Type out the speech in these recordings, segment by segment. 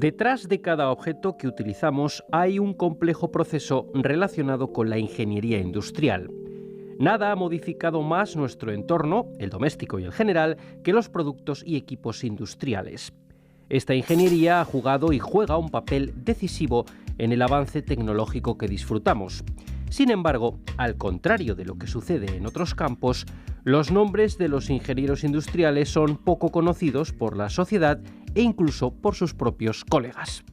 Detrás de cada objeto que utilizamos hay un complejo proceso relacionado con la ingeniería industrial. Nada ha modificado más nuestro entorno, el doméstico y el general, que los productos y equipos industriales. Esta ingeniería ha jugado y juega un papel decisivo en el avance tecnológico que disfrutamos. Sin embargo, al contrario de lo que sucede en otros campos, los nombres de los ingenieros industriales son poco conocidos por la sociedad e incluso por sus propios colegas.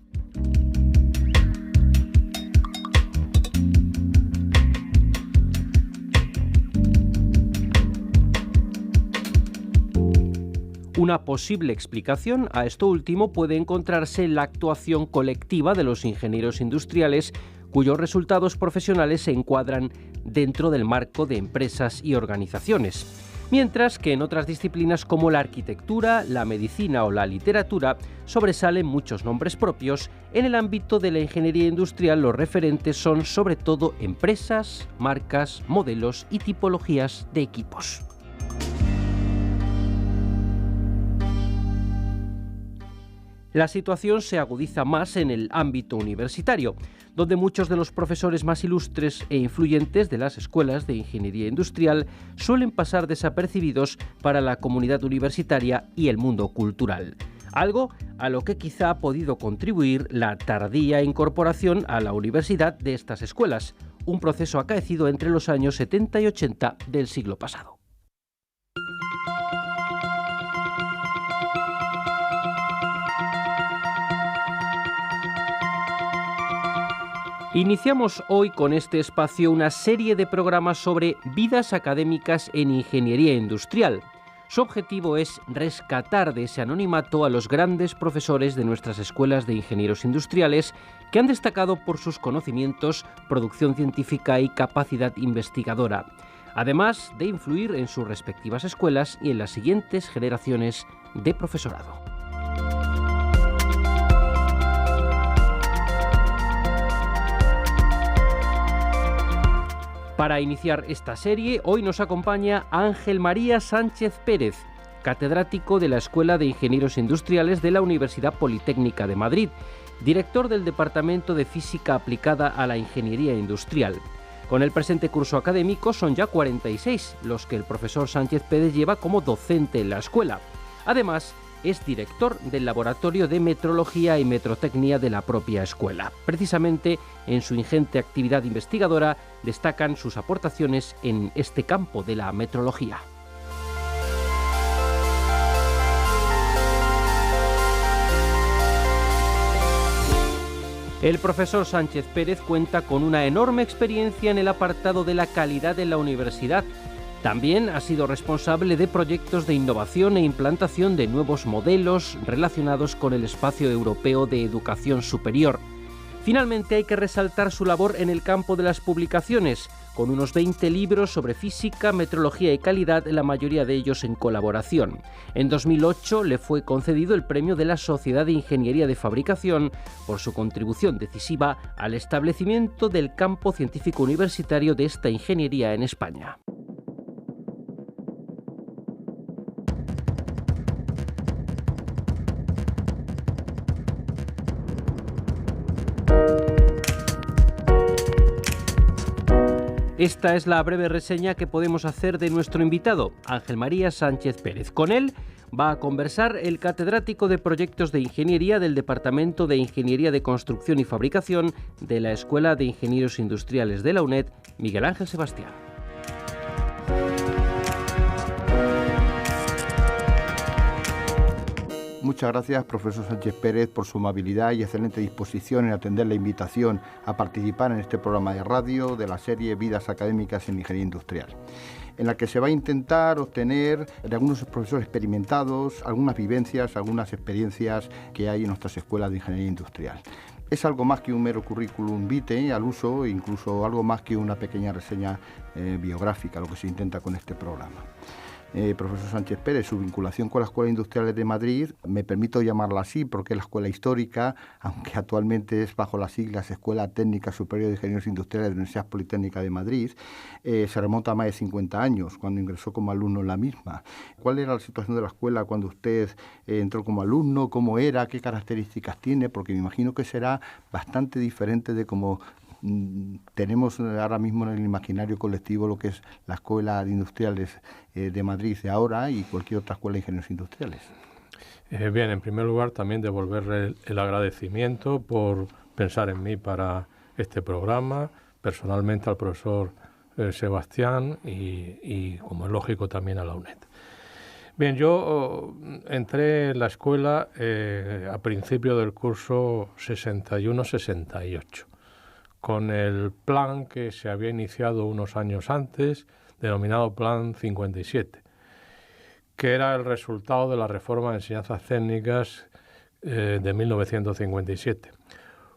Una posible explicación a esto último puede encontrarse en la actuación colectiva de los ingenieros industriales, cuyos resultados profesionales se encuadran dentro del marco de empresas y organizaciones, mientras que en otras disciplinas como la arquitectura, la medicina o la literatura sobresalen muchos nombres propios. En el ámbito de la ingeniería industrial los referentes son sobre todo empresas, marcas, modelos y tipologías de equipos. La situación se agudiza más en el ámbito universitario, donde muchos de los profesores más ilustres e influyentes de las escuelas de ingeniería industrial suelen pasar desapercibidos para la comunidad universitaria y el mundo cultural. Algo a lo que quizá ha podido contribuir la tardía incorporación a la universidad de estas escuelas, un proceso acaecido entre los años 70 y 80 del siglo pasado. Iniciamos hoy con este espacio una serie de programas sobre vidas académicas en ingeniería industrial. Su objetivo es rescatar de ese anonimato a los grandes profesores de nuestras escuelas de ingenieros industriales que han destacado por sus conocimientos, producción científica y capacidad investigadora, además de influir en sus respectivas escuelas y en las siguientes generaciones de profesorado. Para iniciar esta serie, hoy nos acompaña Ángel María Sánchez Pérez, catedrático de la Escuela de Ingenieros Industriales de la Universidad Politécnica de Madrid, director del Departamento de Física Aplicada a la Ingeniería Industrial. Con el presente curso académico son ya 46 los que el profesor Sánchez Pérez lleva como docente en la escuela. Además, es director del Laboratorio de Metrología y Metrotecnia de la propia escuela. Precisamente en su ingente actividad investigadora destacan sus aportaciones en este campo de la metrología. El profesor Sánchez Pérez cuenta con una enorme experiencia en el apartado de la calidad en la universidad. También ha sido responsable de proyectos de innovación e implantación de nuevos modelos relacionados con el espacio europeo de educación superior. Finalmente, hay que resaltar su labor en el campo de las publicaciones, con unos 20 libros sobre física, metrología y calidad, la mayoría de ellos en colaboración. En 2008 le fue concedido el premio de la Sociedad de Ingeniería de Fabricación por su contribución decisiva al establecimiento del campo científico universitario de esta ingeniería en España. Esta es la breve reseña que podemos hacer de nuestro invitado, Ángel María Sánchez Pérez. Con él va a conversar el catedrático de Proyectos de Ingeniería del Departamento de Ingeniería de Construcción y Fabricación de la Escuela de Ingenieros Industriales de la UNED, Miguel Ángel Sebastián. Muchas gracias, profesor Sánchez Pérez, por su amabilidad y excelente disposición en atender la invitación a participar en este programa de radio de la serie Vidas Académicas en Ingeniería Industrial, en la que se va a intentar obtener de algunos profesores experimentados algunas vivencias, algunas experiencias que hay en nuestras escuelas de Ingeniería Industrial. Es algo más que un mero currículum vitae al uso, incluso algo más que una pequeña reseña biográfica, lo que se intenta con este programa. profesor Sánchez Pérez, su vinculación con la Escuela Industriales de Madrid, me permito llamarla así porque es la escuela histórica, aunque actualmente es bajo las siglas Escuela Técnica Superior de Ingenieros Industriales de la Universidad Politécnica de Madrid, se remonta a más de 50 años, cuando ingresó como alumno en la misma. ¿Cuál era la situación de la escuela cuando usted entró como alumno? ¿Cómo era? ¿Qué características tiene? Porque me imagino que será bastante diferente de cómo tenemos ahora mismo en el imaginario colectivo lo que es la Escuela de Industriales de Madrid de ahora y cualquier otra escuela de ingenieros industriales. Bien, en primer lugar también devolverle el agradecimiento por pensar en mí para este programa, personalmente al profesor Sebastián y como es lógico también a la UNED. Bien, yo entré en la escuela a principio del curso 61-68. Con el plan que se había iniciado unos años antes, denominado Plan 57, que era el resultado de la reforma de enseñanzas técnicas de 1957.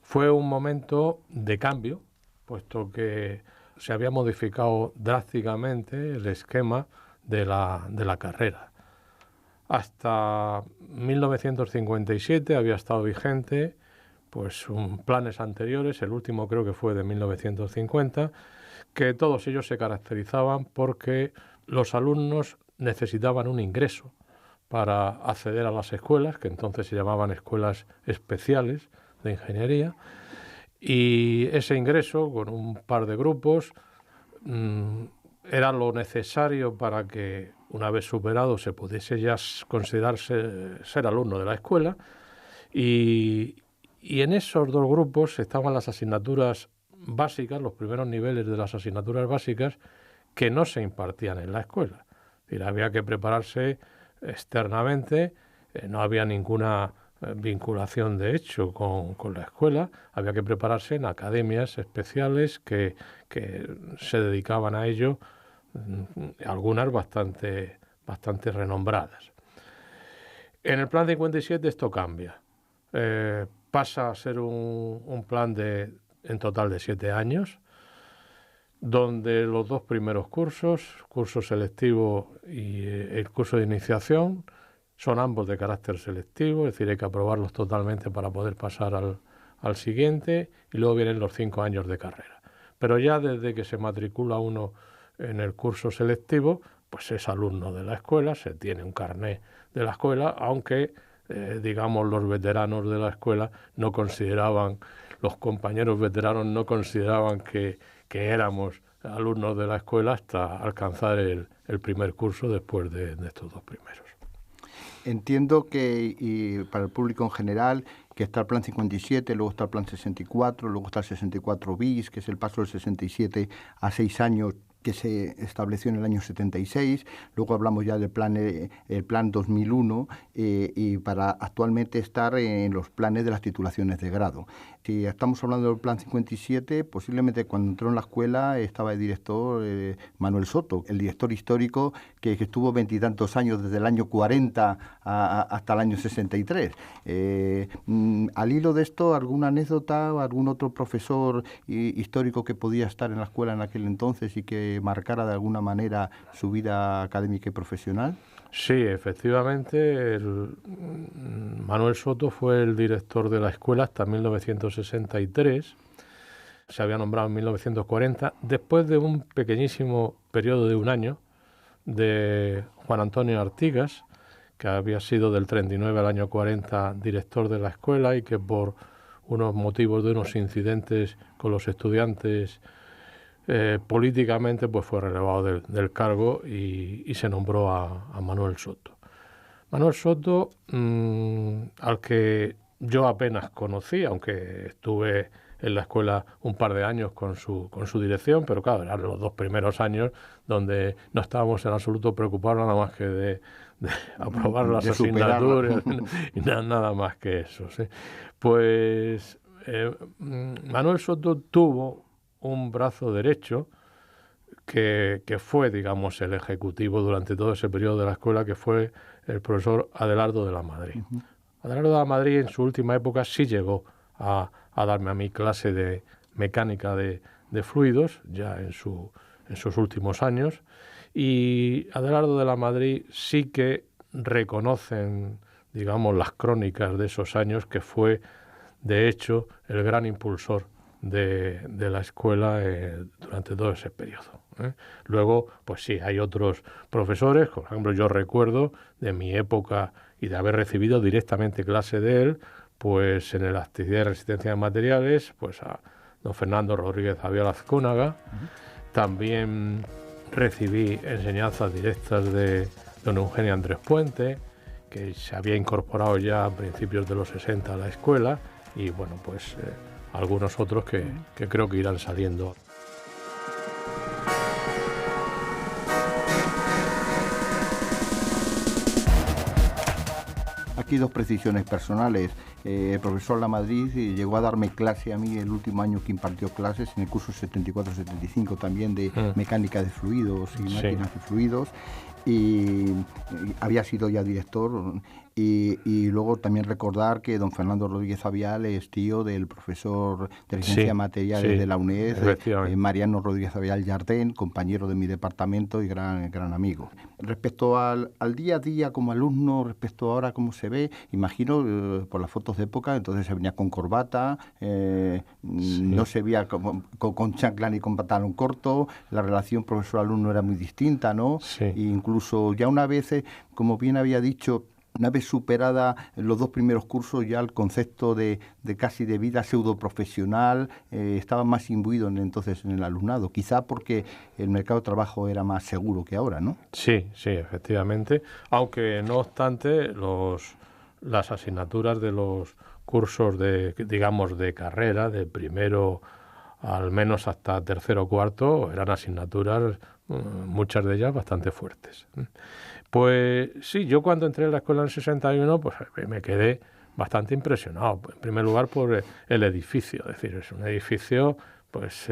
Fue un momento de cambio, puesto que se había modificado drásticamente el esquema de la carrera. Hasta 1957 había estado vigente pues planes anteriores, el último creo que fue de 1950, que todos ellos se caracterizaban porque los alumnos necesitaban un ingreso para acceder a las escuelas, que entonces se llamaban escuelas especiales de ingeniería, y ese ingreso con un par de grupos era lo necesario para que una vez superado se pudiese ya considerarse ser alumno de la escuela, y en esos dos grupos estaban las asignaturas básicas, los primeros niveles de las asignaturas básicas que no se impartían en la escuela. Es decir, había que prepararse externamente, no había ninguna vinculación de hecho con la escuela, había que prepararse en academias especiales que se dedicaban a ello, algunas bastante renombradas. En el Plan 57 esto cambia. Pasa a ser un plan en total de 7 años, donde los dos primeros curso selectivo y el curso de iniciación, son ambos de carácter selectivo, es decir, hay que aprobarlos totalmente para poder pasar al siguiente, y luego vienen los 5 años de carrera. Pero ya desde que se matricula uno en el curso selectivo, pues es alumno de la escuela, se tiene un carné de la escuela, aunque digamos los veteranos de la escuela no consideraban, los compañeros veteranos no consideraban que éramos alumnos de la escuela hasta alcanzar el primer curso después de estos dos primeros. Entiendo que y para el público en general que está el Plan 57, luego está el Plan 64, luego está el 64 bis, que es el paso del 67 a 6 años que se estableció en el año 76, luego hablamos ya del plan, el plan 2001 y para actualmente estar en los planes de las titulaciones de grado. Si estamos hablando del plan 57, posiblemente cuando entró en la escuela estaba el director Manuel Soto, el director histórico que estuvo 20 y tantos años, desde el año 40 hasta el año 63. Al hilo de esto, ¿alguna anécdota o algún otro profesor histórico que podía estar en la escuela en aquel entonces y que marcara de alguna manera su vida académica y profesional? Sí, efectivamente, Manuel Soto fue el director de la escuela hasta 1963, se había nombrado en 1940, después de un pequeñísimo periodo de un año de Juan Antonio Artigas, que había sido del 39 al año 40 director de la escuela y que por unos motivos de unos incidentes con los estudiantes políticamente pues fue relevado del cargo y se nombró a Manuel Soto. Manuel Soto, al que yo apenas conocí, aunque estuve en la escuela un par de años con su dirección, pero claro, eran los dos primeros años donde no estábamos en absoluto preocupados nada más que de aprobar las asignaturas y nada más que eso, ¿sí? Pues Manuel Soto tuvo un brazo derecho que fue, digamos, el ejecutivo durante todo ese periodo de la escuela, que fue el profesor Adelardo de la Madrid. Uh-huh. Adelardo de la Madrid en su última época sí llegó a darme a mí clase de mecánica de fluidos, ya en sus últimos años, Y Adelardo de la Madrid sí que reconocen, digamos, las crónicas de esos años, que fue, de hecho, el gran impulsor de la escuela durante todo ese periodo. Luego, pues sí, hay otros profesores, por ejemplo, yo recuerdo de mi época y de haber recibido directamente clase de él, pues en la actividad de resistencia de materiales, pues a don Fernando Rodríguez Avial Azcónaga. También recibí enseñanzas directas de don Eugenio Andrés Puente, que se había incorporado ya a principios de los 60 a la escuela, y bueno, pues algunos otros que creo que irán saliendo. Aquí dos precisiones personales. El profesor Lamadrid llegó a darme clase a mí el último año que impartió clases, en el curso 74-75 también, de mecánica de fluidos y máquinas de fluidos, y había sido ya director. Y luego también recordar que don Fernando Rodríguez Avial es tío del profesor de Ciencia de Materiales de la UNED, Mariano Rodríguez Avial Jardén, compañero de mi departamento y gran amigo. Respecto al día a día como alumno, respecto ahora cómo se ve, imagino por las fotos de época, entonces se venía con corbata, no se veía con chancla ni con pantalón corto, la relación profesor-alumno era muy distinta, ¿no? Sí. E incluso ya una vez, como bien había dicho, una vez superada los dos primeros cursos, ya el concepto de casi de vida pseudoprofesional estaba más imbuido entonces en el alumnado, quizá porque el mercado de trabajo era más seguro que ahora, ¿no? Sí, efectivamente, aunque no obstante las asignaturas de los cursos de carrera, de primero al menos hasta tercero o cuarto, eran asignaturas, muchas de ellas bastante fuertes. Pues sí, yo cuando entré en la escuela en el 61, pues me quedé bastante impresionado. En primer lugar por el edificio, es decir, es un edificio pues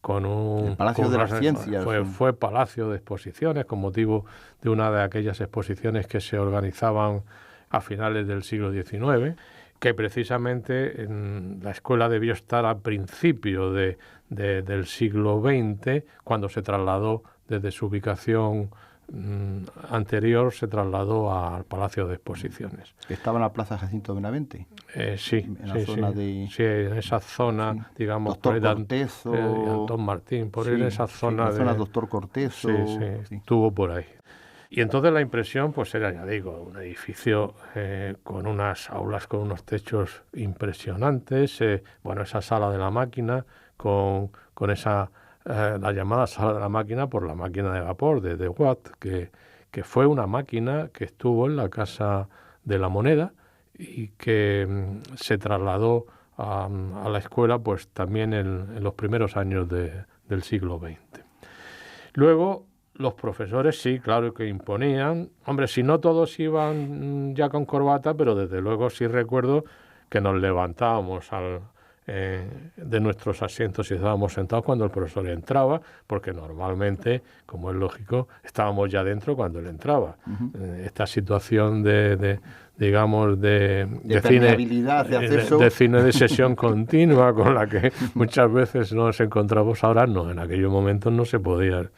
con un... El Palacio de las Ciencias. Fue palacio de exposiciones con motivo de una de aquellas exposiciones que se organizaban a finales del siglo XIX, que precisamente en la escuela debió estar al principio del siglo XX, cuando se trasladó desde su ubicación anterior, se trasladó al Palacio de Exposiciones. ¿Estaba en la Plaza Jacinto Benavente? Sí, en esa zona, digamos, Doctor Cortezo, Antón Martín, por ahí en esa zona de Doctor Cortezo. Estuvo por ahí. Y entonces la impresión, pues era, ya digo, un edificio con unas aulas, con unos techos impresionantes, esa sala de la máquina, con esa... la llamada sala de la máquina por la máquina de vapor de Watt, que fue una máquina que estuvo en la Casa de la Moneda y que se trasladó a la escuela pues también en los primeros años del siglo XX. Luego, los profesores sí, claro que imponían. Hombre, si no todos iban ya con corbata, pero desde luego sí recuerdo que nos levantábamos de nuestros asientos y estábamos sentados cuando el profesor entraba, porque normalmente, como es lógico, estábamos ya dentro cuando él entraba. Esta situación de cine de sesión continua, con la que muchas veces nos encontramos ahora, no, en aquellos momentos no se podía.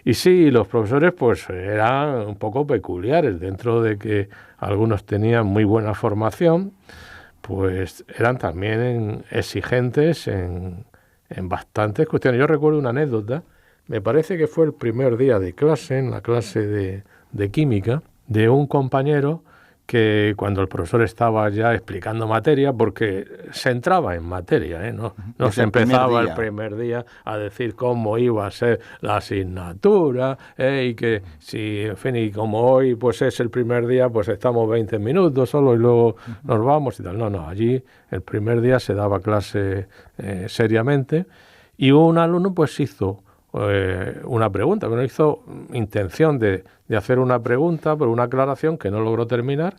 Y sí, los profesores pues eran un poco peculiares, dentro de que algunos tenían muy buena formación, pues eran también exigentes en bastantes cuestiones. Yo recuerdo una anécdota, me parece que fue el primer día de clase, en la clase de química, de un compañero que cuando el profesor estaba ya explicando materia, porque se entraba en materia, no se empezaba el primer día a decir cómo iba a ser la asignatura, y que si, en fin, y como hoy pues es el primer día, pues estamos 20 minutos solo y luego nos vamos y tal. No, allí el primer día se daba clase seriamente, y un alumno pues hizo una pregunta, pero hizo intención de hacer una pregunta, pero una aclaración que no logró terminar,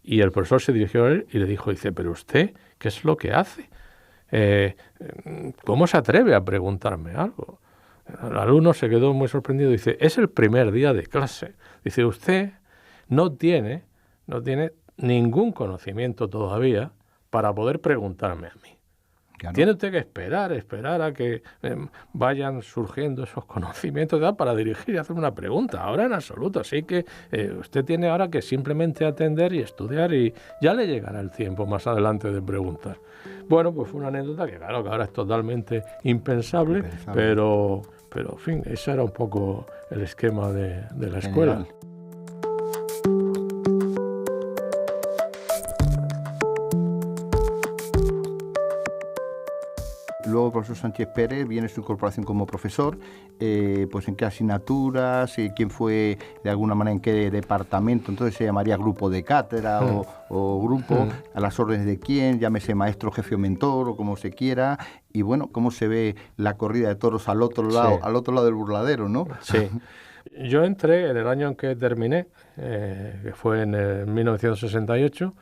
y el profesor se dirigió a él y le dijo, pero usted, ¿qué es lo que hace? ¿Cómo se atreve a preguntarme algo? El alumno se quedó muy sorprendido, dice, es el primer día de clase. Dice, usted no tiene ningún conocimiento todavía para poder preguntarme a mí. Claro. Tiene usted que esperar a que vayan surgiendo esos conocimientos para dirigir y hacer una pregunta. Ahora en absoluto. Así que usted tiene ahora que simplemente atender y estudiar y ya le llegará el tiempo más adelante de preguntar. Bueno, pues fue una anécdota que claro que ahora es totalmente impensable. Pero en fin, ese era un poco el esquema de la escuela. Genial. Luego, profesor Sánchez Pérez, viene su incorporación como profesor, pues en qué asignaturas, quién fue de alguna manera en qué departamento, entonces se llamaría grupo de cátedra o grupo, a las órdenes de quién, llámese maestro, jefe o mentor o como se quiera, y bueno, cómo se ve la corrida de toros al otro lado del burladero, ¿no? Sí. Yo entré en el año en que terminé, que fue en el 1968,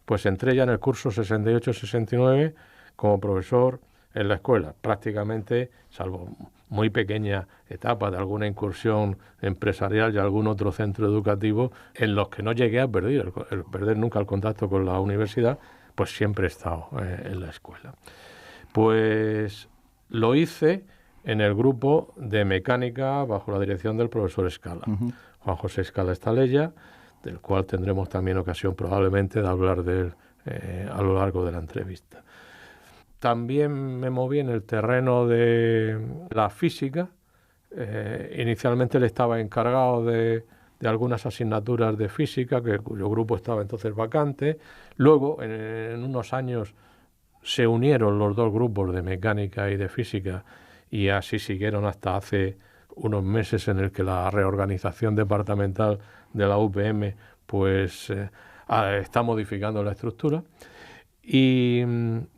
pues entré ya en el curso 68-69 como profesor en la escuela, prácticamente, salvo muy pequeña etapa de alguna incursión empresarial y algún otro centro educativo, en los que no llegué a perder nunca el contacto con la universidad, pues siempre he estado en la escuela. Pues lo hice en el grupo de mecánica bajo la dirección del profesor Escala, Juan José Escala Estaleya, del cual tendremos también ocasión probablemente de hablar de él a lo largo de la entrevista. También me moví en el terreno de la física. Inicialmente le estaba encargado de algunas asignaturas de física, cuyo grupo estaba entonces vacante. Luego, en unos años, se unieron los dos grupos de mecánica y de física y así siguieron hasta hace unos meses, en el que la reorganización departamental de la UPM pues está modificando la estructura. Y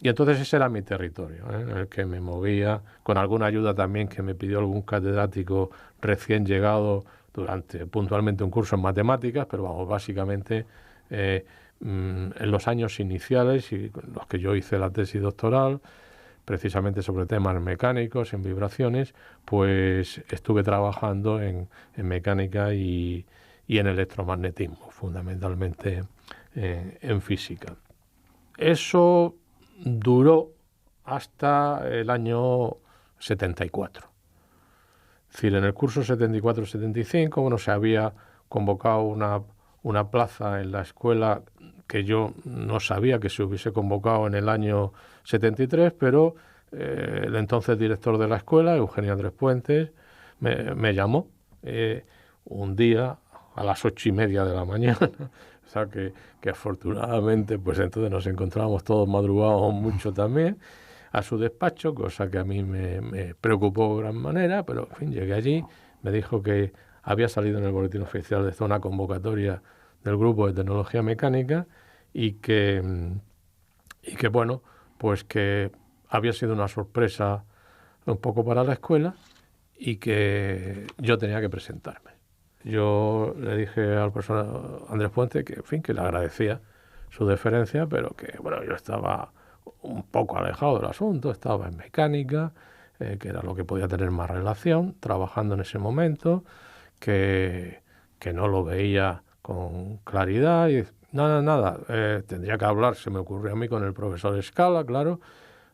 entonces ese era mi territorio, en el que me movía, con alguna ayuda también que me pidió algún catedrático recién llegado durante puntualmente un curso en matemáticas, pero vamos, básicamente en los años iniciales y los que yo hice la tesis doctoral, precisamente sobre temas mecánicos, en vibraciones, pues estuve trabajando en mecánica y en electromagnetismo, fundamentalmente en física. Eso duró hasta el año 74. Es decir, en el curso 74-75, bueno, se había convocado una plaza en la escuela que yo no sabía que se hubiese convocado en el año 73, pero el entonces director de la escuela, Eugenio Andrés Puentes, me llamó un día a las 8:30 de la mañana. O sea que afortunadamente pues entonces nos encontrábamos todos madrugados mucho también a su despacho, cosa que a mí me preocupó de gran manera, pero en fin, llegué allí, me dijo que había salido en el boletín oficial de una convocatoria del grupo de tecnología mecánica y que bueno, pues que había sido una sorpresa un poco para la escuela y que yo tenía que presentarme. Yo le dije al profesor Andrés Puente que, en fin, que le agradecía su deferencia, pero que, bueno, yo estaba un poco alejado del asunto, estaba en mecánica, que era lo que podía tener más relación, trabajando en ese momento, que no lo veía con claridad y nada, tendría que hablar, se me ocurrió a mí, con el profesor Escala, claro.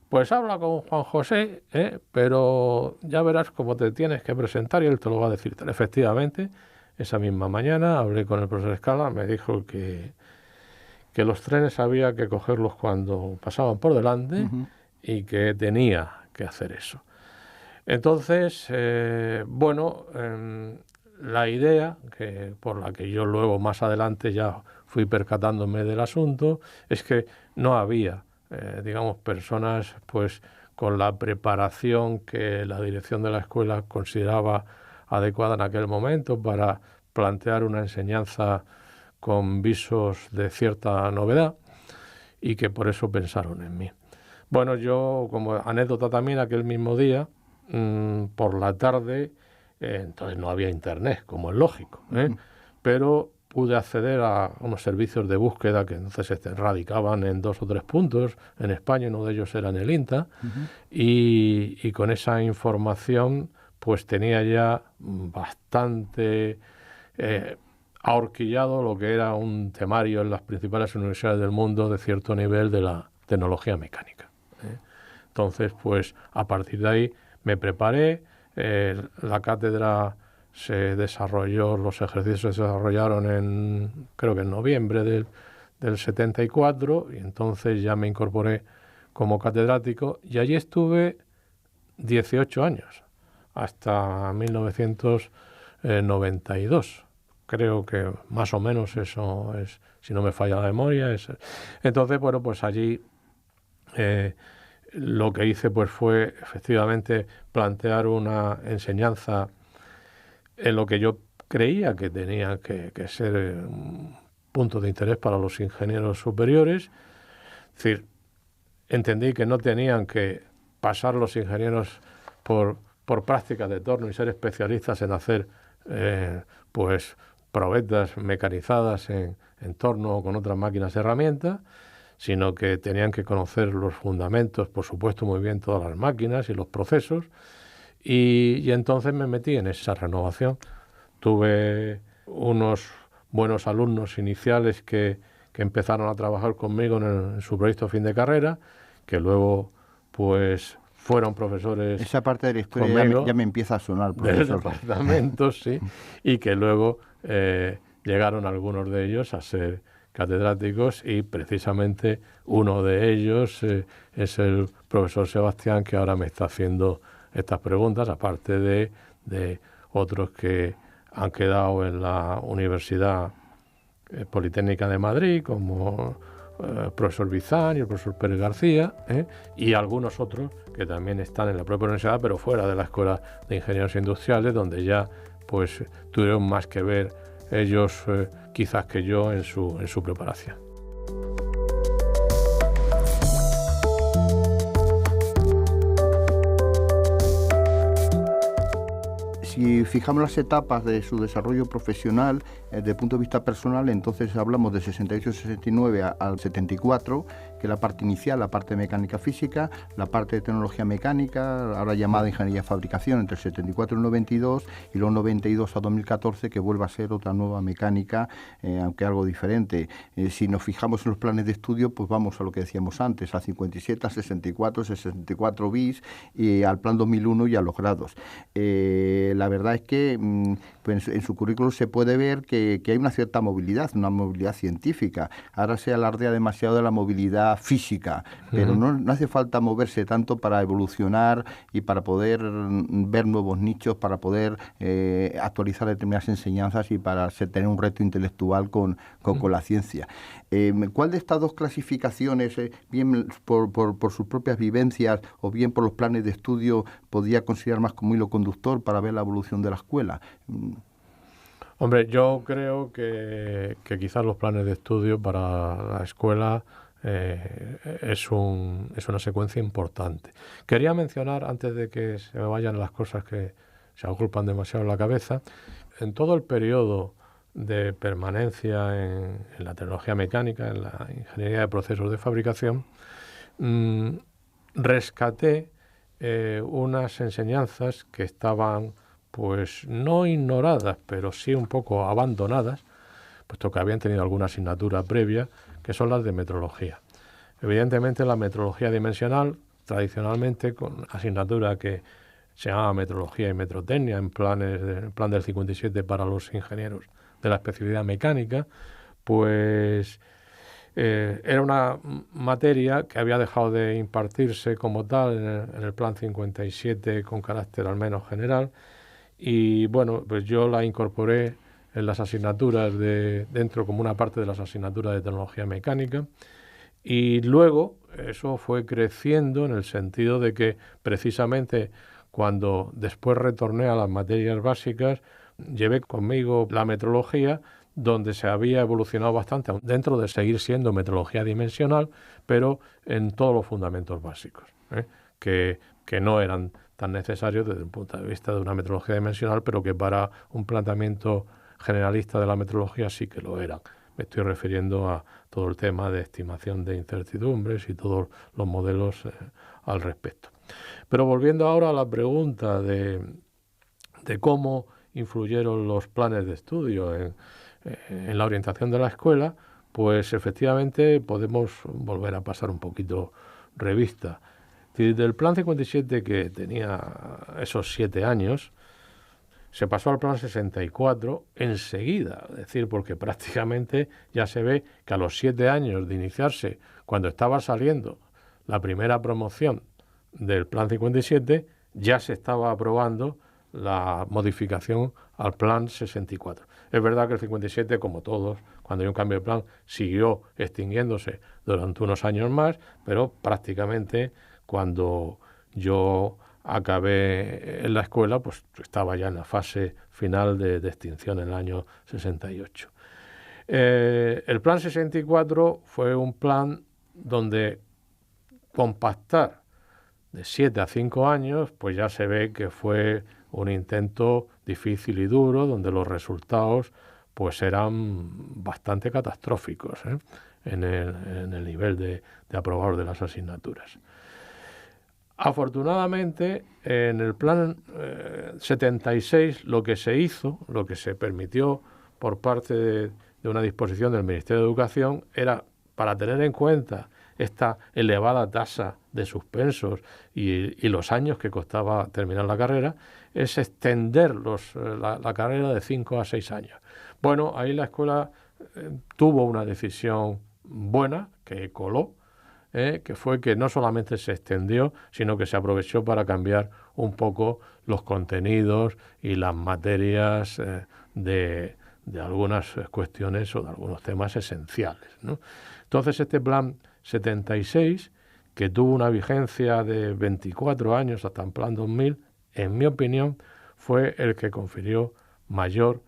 Pues habla con Juan José, pero ya verás cómo te tienes que presentar y él te lo va a decir. Efectivamente, esa misma mañana hablé con el profesor Escala, me dijo que los trenes había que cogerlos cuando pasaban por delante y que tenía que hacer eso. Entonces, la idea, por la que yo luego más adelante ya fui percatándome del asunto, es que no había personas pues con la preparación que la dirección de la escuela consideraba adecuada en aquel momento para plantear una enseñanza con visos de cierta novedad y que por eso pensaron en mí. Bueno, yo, como anécdota también, aquel mismo día, por la tarde, entonces no había internet, como es lógico, pero pude acceder a unos servicios de búsqueda que entonces radicaban en 2 o 3 puntos en España, uno de ellos era en el INTA, y con esa información pues tenía ya bastante ahorquillado lo que era un temario en las principales universidades del mundo de cierto nivel de la tecnología mecánica. Entonces, pues a partir de ahí me preparé, la cátedra se desarrolló, los ejercicios se desarrollaron creo que en noviembre del 74, y entonces ya me incorporé como catedrático y allí estuve 18 años, hasta 1992. Creo que más o menos eso es, si no me falla la memoria. Entonces, bueno, pues allí lo que hice pues fue efectivamente plantear una enseñanza en lo que yo creía que tenía que ser un punto de interés para los ingenieros superiores. Es decir, entendí que no tenían que pasar los ingenieros por prácticas de torno y ser especialistas en hacer pues probetas mecanizadas en torno o con otras máquinas y herramientas, sino que tenían que conocer los fundamentos, por supuesto muy bien todas las máquinas y los procesos, y entonces me metí en esa renovación. Tuve unos buenos alumnos iniciales que empezaron a trabajar conmigo en su proyecto fin de carrera, que luego pues fueron profesores. Esa parte de la historia ya me empieza a sonar, profesor. Del departamento, sí, y que luego llegaron algunos de ellos a ser catedráticos, y precisamente uno de ellos es el profesor Sebastián, que ahora me está haciendo estas preguntas, aparte de otros que han quedado en la Universidad Politécnica de Madrid, como el profesor Bizán y el profesor Pérez García, y algunos otros que también están en la propia universidad, pero fuera de la Escuela de Ingenieros Industriales, donde ya pues tuvieron más que ver ellos quizás que yo en su preparación. Si fijamos las etapas de su desarrollo profesional desde el punto de vista personal, entonces hablamos de 68-69 al 74, que es la parte inicial, la parte de mecánica física, la parte de tecnología mecánica, ahora llamada ingeniería de fabricación, entre el 74 y el 92, y luego 92 a 2014, que vuelve a ser otra nueva mecánica, aunque algo diferente. Si nos fijamos en los planes de estudio, pues vamos a lo que decíamos antes, a 57, a 64, 64 bis, y al plan 2001 y a los grados. La verdad es que pues en su currículum se puede ver que hay una cierta movilidad, una movilidad científica. Ahora se alardea demasiado de la movilidad física, pero no hace falta moverse tanto para evolucionar y para poder ver nuevos nichos, para poder actualizar determinadas enseñanzas y para tener un reto intelectual con la ciencia. ¿Cuál de estas dos clasificaciones, bien por sus propias vivencias o bien por los planes de estudio, podría considerar más como hilo conductor para ver la evolución de la escuela? Hombre, yo creo que quizás los planes de estudio para la escuela es una secuencia importante. Quería mencionar, antes de que se me vayan las cosas que se agolpan demasiado en la cabeza, en todo el periodo de permanencia en la tecnología mecánica, en la ingeniería de procesos de fabricación, rescaté unas enseñanzas que estaban pues no ignoradas, pero sí un poco abandonadas, puesto que habían tenido alguna asignatura previa, que son las de metrología. Evidentemente la metrología dimensional, tradicionalmente con asignatura que se llamaba metrología y metrotecnia en plan del 57 para los ingenieros de la especialidad mecánica, pues era una materia que había dejado de impartirse como tal en el plan 57 con carácter al menos general, y bueno, pues yo la incorporé en las asignaturas dentro como una parte de las asignaturas de tecnología mecánica, y luego eso fue creciendo en el sentido de que precisamente cuando después retorné a las materias básicas, llevé conmigo la metrología, donde se había evolucionado bastante dentro de seguir siendo metrología dimensional, pero en todos los fundamentos básicos, que no eran tan necesarios desde el punto de vista de una metrología dimensional, pero que para un planteamiento generalista de la metrología sí que lo eran. Me estoy refiriendo a todo el tema de estimación de incertidumbres y todos los modelos al respecto. Pero volviendo ahora a la pregunta de cómo influyeron los planes de estudio en la orientación de la escuela, pues efectivamente podemos volver a pasar un poquito revista. Del plan 57, que tenía esos 7 años, se pasó al plan 64 enseguida, es decir, porque prácticamente ya se ve que a los 7 años de iniciarse, cuando estaba saliendo la primera promoción del plan 57, ya se estaba aprobando la modificación al plan 64. Es verdad que el 57, como todos, cuando hay un cambio de plan, siguió extinguiéndose durante unos años más, pero prácticamente cuando yo acabé en la escuela, pues estaba ya en la fase final de extinción en el año 68. El plan 64 fue un plan donde compactar de 7 a 5 años, pues ya se ve que fue un intento difícil y duro, donde los resultados pues eran bastante catastróficos en el nivel de aprobados de las asignaturas. Afortunadamente, en el plan 76 lo que se hizo, lo que se permitió por parte de una disposición del Ministerio de Educación, era, para tener en cuenta esta elevada tasa de suspensos y los años que costaba terminar la carrera, es extender la carrera de 5 a 6 años. Bueno, ahí la escuela tuvo una decisión buena, que coló, que fue que no solamente se extendió, sino que se aprovechó para cambiar un poco los contenidos y las materias de algunas cuestiones o de algunos temas esenciales, ¿no? Entonces, este plan 76, que tuvo una vigencia de 24 años hasta el plan 2000, en mi opinión, fue el que confirió mayor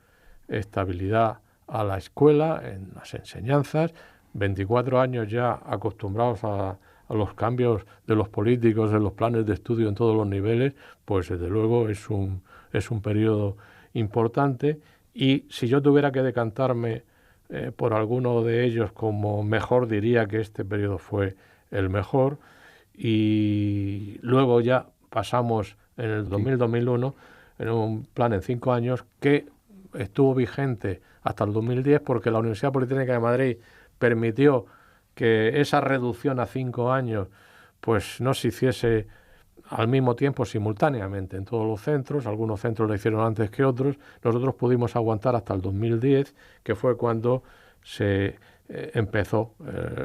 estabilidad a la escuela en las enseñanzas. 24 años ya acostumbrados a los cambios de los políticos en los planes de estudio en todos los niveles, pues desde luego es un periodo importante. Y si yo tuviera que decantarme por alguno de ellos como mejor, diría que este periodo fue el mejor. Y luego ya pasamos en el 2000-2001 en un plan en 5 años que estuvo vigente hasta el 2010, porque la Universidad Politécnica de Madrid permitió que esa reducción a 5 años pues no se hiciese al mismo tiempo, simultáneamente, en todos los centros. Algunos centros lo hicieron antes que otros. Nosotros pudimos aguantar hasta el 2010, que fue cuando se empezó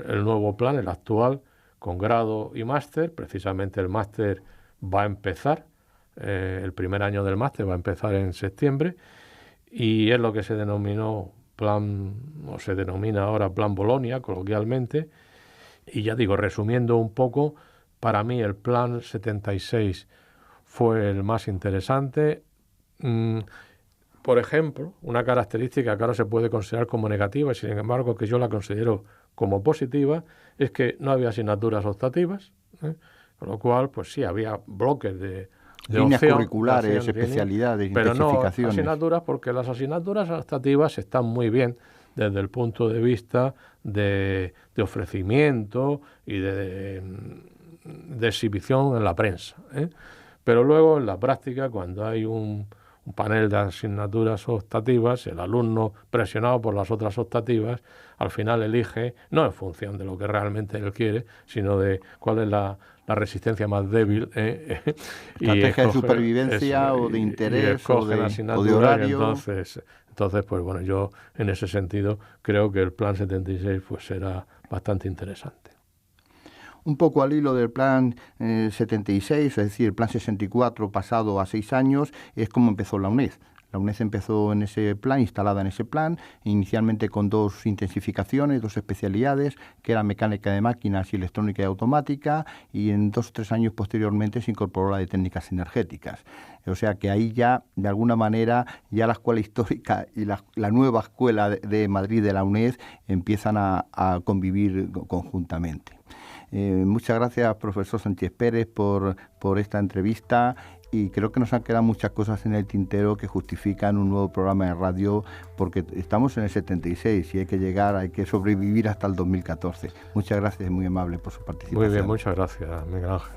el nuevo plan, el actual, con grado y máster. Precisamente el máster va a empezar, el primer año del máster va a empezar en septiembre, y es lo que se denominó plan, o se denomina ahora Plan Bolonia, coloquialmente. Y ya digo, resumiendo un poco, para mí el plan 76 fue el más interesante. Por ejemplo, una característica que ahora se puede considerar como negativa, y sin embargo que yo la considero como positiva, es que no había asignaturas optativas, con lo cual, pues sí, había bloques de líneas opción, curriculares, especialidades, pero no intensificaciones. asignaturas, porque las asignaturas optativas están muy bien desde el punto de vista de ofrecimiento y de exhibición en la prensa, Pero luego, en la práctica, cuando hay un panel de asignaturas optativas, el alumno, presionado por las otras optativas, al final elige, no en función de lo que realmente él quiere, sino de cuál es la resistencia más débil. Estrategia de supervivencia o de interés o de horario. Entonces, pues bueno, yo en ese sentido creo que el plan 76 pues será bastante interesante. Un poco al hilo del plan 76, es decir, el plan 64 pasado a 6 años, es como empezó la UNED. La UNED empezó en ese plan, instalada en ese plan, inicialmente con 2 intensificaciones, 2 especialidades, que eran mecánica de máquinas y electrónica y automática, y en 2 o 3 años posteriormente se incorporó la de técnicas energéticas. O sea que ahí ya, de alguna manera, ya la escuela histórica y la nueva escuela de Madrid de la UNED empiezan a convivir conjuntamente. Muchas gracias, profesor Sánchez Pérez, por esta entrevista, y creo que nos han quedado muchas cosas en el tintero que justifican un nuevo programa de radio, porque estamos en el 76 y hay que sobrevivir hasta el 2014. Muchas gracias, muy amable por su participación. Muy bien, muchas gracias, Miguel Ángel.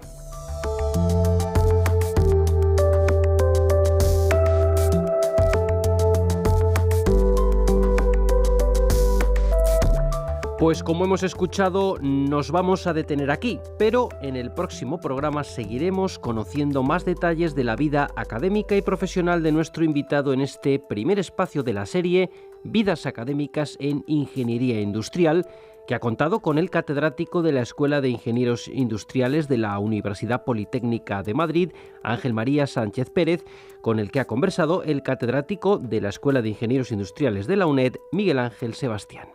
Pues como hemos escuchado, nos vamos a detener aquí, pero en el próximo programa seguiremos conociendo más detalles de la vida académica y profesional de nuestro invitado en este primer espacio de la serie Vidas Académicas en Ingeniería Industrial, que ha contado con el catedrático de la Escuela de Ingenieros Industriales de la Universidad Politécnica de Madrid, Ángel María Sánchez Pérez, con el que ha conversado el catedrático de la Escuela de Ingenieros Industriales de la UNED, Miguel Ángel Sebastián.